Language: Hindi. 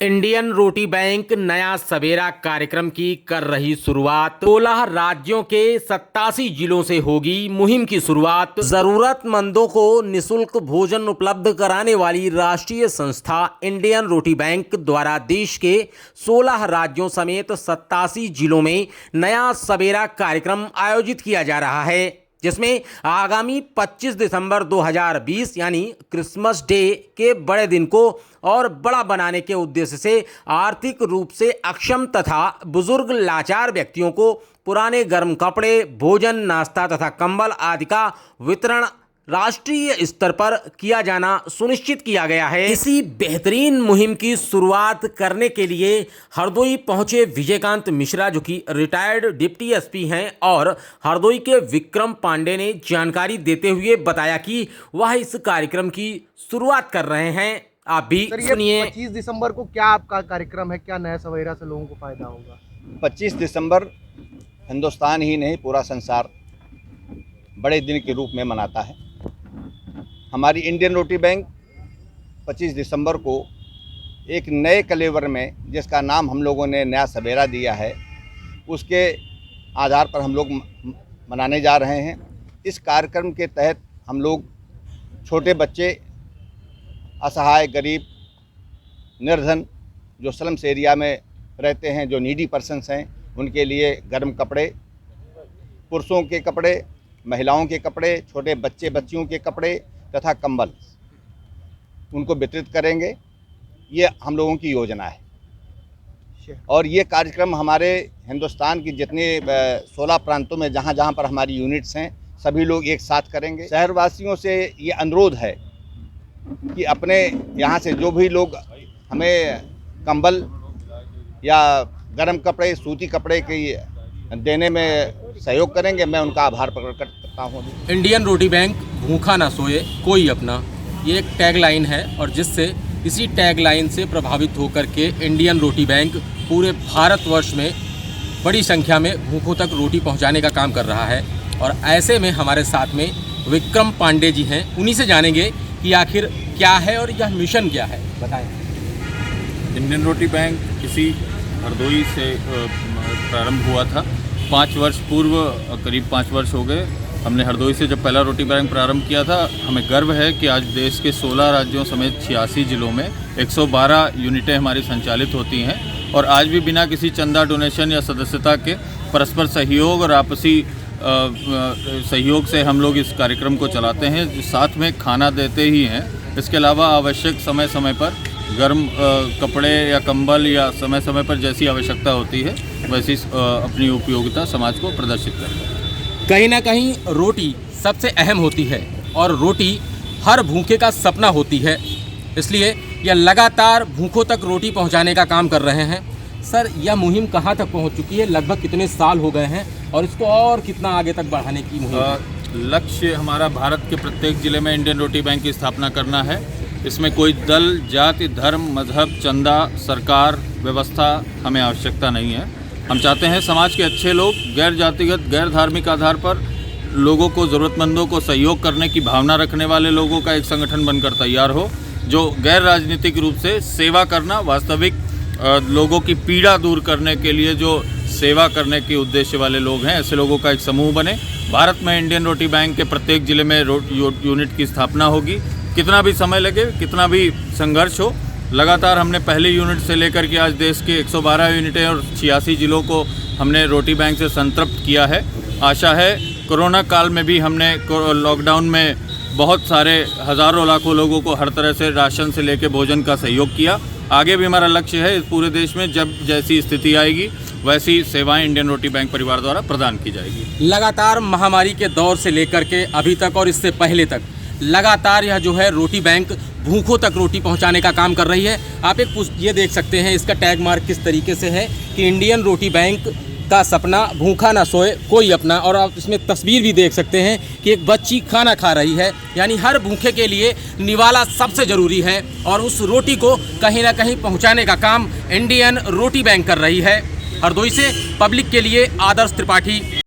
इंडियन रोटी बैंक नया सवेरा कार्यक्रम की कर रही शुरुआत। 16 राज्यों के 87 जिलों से होगी मुहिम की शुरुआत। जरूरतमंदों को निशुल्क भोजन उपलब्ध कराने वाली राष्ट्रीय संस्था इंडियन रोटी बैंक द्वारा देश के 16 राज्यों समेत 87 जिलों में नया सवेरा कार्यक्रम आयोजित किया जा रहा है, जिसमें आगामी 25 दिसंबर 2020 यानी क्रिसमस डे के बड़े दिन को और बड़ा बनाने के उद्देश्य से आर्थिक रूप से अक्षम तथा बुजुर्ग लाचार व्यक्तियों को पुराने गर्म कपड़े, भोजन, नाश्ता तथा कंबल आदि का वितरण राष्ट्रीय स्तर पर किया जाना सुनिश्चित किया गया है। इसी बेहतरीन मुहिम की शुरुआत करने के लिए हरदोई पहुंचे विजयकांत मिश्रा, जो कि रिटायर्ड डिप्टी एसपी हैं, और हरदोई के विक्रम पांडे ने जानकारी देते हुए बताया कि वह इस कार्यक्रम की शुरुआत कर रहे हैं। आप भी सुनिए। 25 दिसंबर को क्या आपका कार्यक्रम है, क्या नया सवेरा से लोगों को फायदा होगा? 25 दिसंबर हिंदुस्तान ही नहीं पूरा संसार बड़े दिन के रूप में मनाता है। हमारी इंडियन रोटी बैंक 25 दिसंबर को एक नए कलेवर में, जिसका नाम हम लोगों ने नया सवेरा दिया है, उसके आधार पर हम लोग मनाने जा रहे हैं। इस कार्यक्रम के तहत हम लोग छोटे बच्चे, असहाय, गरीब, निर्धन, जो स्लम्स एरिया में रहते हैं, जो नीडी पर्सन्स हैं, उनके लिए गर्म कपड़े, पुरुषों के कपड़े, महिलाओं के कपड़े, छोटे बच्चे बच्चियों के कपड़े तथा कंबल उनको वितरित करेंगे। ये हम लोगों की योजना है और ये कार्यक्रम हमारे हिंदुस्तान की जितने 16 प्रांतों में जहाँ जहाँ पर हमारी यूनिट्स हैं, सभी लोग एक साथ करेंगे। शहरवासियों से ये अनुरोध है कि अपने यहाँ से जो भी लोग हमें कंबल या गर्म कपड़े, सूती कपड़े की देने में सहयोग करेंगे, मैं उनका आभार प्रकट करता हूँ। इंडियन रोटी बैंक भूखा ना सोए कोई अपना, ये एक टैगलाइन है और जिससे इसी टैगलाइन से प्रभावित होकर के इंडियन रोटी बैंक पूरे भारतवर्ष में बड़ी संख्या में भूखों तक रोटी पहुंचाने का काम कर रहा है। और ऐसे में हमारे साथ में विक्रम पांडे जी हैं, उन्हीं से जानेंगे कि आखिर क्या है और यह मिशन क्या है। बताएं। इंडियन रोटी बैंक इसी हरदोई से प्रारंभ हुआ था। 5 वर्ष पूर्व, करीब 5 वर्ष हो गए, हमने हरदोई से जब पहला रोटी बैंक प्रारंभ किया था। हमें गर्व है कि आज देश के 16 राज्यों समेत 86 जिलों में 112 यूनिटें हमारी संचालित होती हैं और आज भी बिना किसी चंदा, डोनेशन या सदस्यता के परस्पर सहयोग और आपसी सहयोग से हम लोग इस कार्यक्रम को चलाते हैं। साथ में खाना देते ही हैं, इसके अलावा आवश्यक समय समय पर गर्म कपड़े या कंबल या समय समय पर जैसी आवश्यकता होती है वैसी अपनी उपयोगिता समाज को प्रदर्शित करते हैं। कहीं ना कहीं रोटी सबसे अहम होती है और रोटी हर भूखे का सपना होती है, इसलिए यह लगातार भूखों तक रोटी पहुंचाने का काम कर रहे हैं। सर, यह मुहिम कहां तक पहुंच चुकी है? लगभग कितने साल हो गए हैं और इसको और कितना आगे तक बढ़ाने की मुहिम है? लक्ष्य हमारा भारत के प्रत्येक जिले में इंडियन रोटी बैंक की स्थापना करना है। इसमें कोई दल, जाति, धर्म, मजहब, चंदा, सरकार, व्यवस्था हमें आवश्यकता नहीं है। हम चाहते हैं समाज के अच्छे लोग गैर जातिगत, गैर धार्मिक आधार पर लोगों को, ज़रूरतमंदों को सहयोग करने की भावना रखने वाले लोगों का एक संगठन बनकर तैयार हो, जो गैर राजनीतिक रूप से सेवा करना, वास्तविक लोगों की पीड़ा दूर करने के लिए जो सेवा करने के उद्देश्य वाले लोग हैं, ऐसे लोगों का एक समूह बने। भारत में इंडियन रोटी बैंक के प्रत्येक जिले में यूनिट की स्थापना होगी। कितना भी समय लगे, कितना भी संघर्ष हो, लगातार हमने पहले यूनिट से लेकर के आज देश के 112 यूनिटें और 86 जिलों को हमने रोटी बैंक से संतृप्त किया है। आशा है कोरोना काल में भी हमने लॉकडाउन में बहुत सारे हज़ारों लाखों लोगों को हर तरह से राशन से लेकर भोजन का सहयोग किया। आगे भी हमारा लक्ष्य है इस पूरे देश में जब जैसी स्थिति आएगी वैसी सेवाएं इंडियन रोटी बैंक परिवार द्वारा प्रदान की जाएगी। लगातार महामारी के दौर से लेकर के अभी तक और इससे पहले तक लगातार यह जो है रोटी बैंक भूखों तक रोटी पहुंचाने का काम कर रही है। आप एक ये देख सकते हैं, इसका टैग मार्क किस तरीके से है कि इंडियन रोटी बैंक का सपना भूखा ना सोए कोई अपना। और आप इसमें तस्वीर भी देख सकते हैं कि एक बच्ची खाना खा रही है, यानी हर भूखे के लिए निवाला सबसे ज़रूरी है और उस रोटी को कहीं ना कहीं पहुंचाने का काम इंडियन रोटी बैंक कर रही है। हरदोई से पब्लिक के लिए आदर्श त्रिपाठी।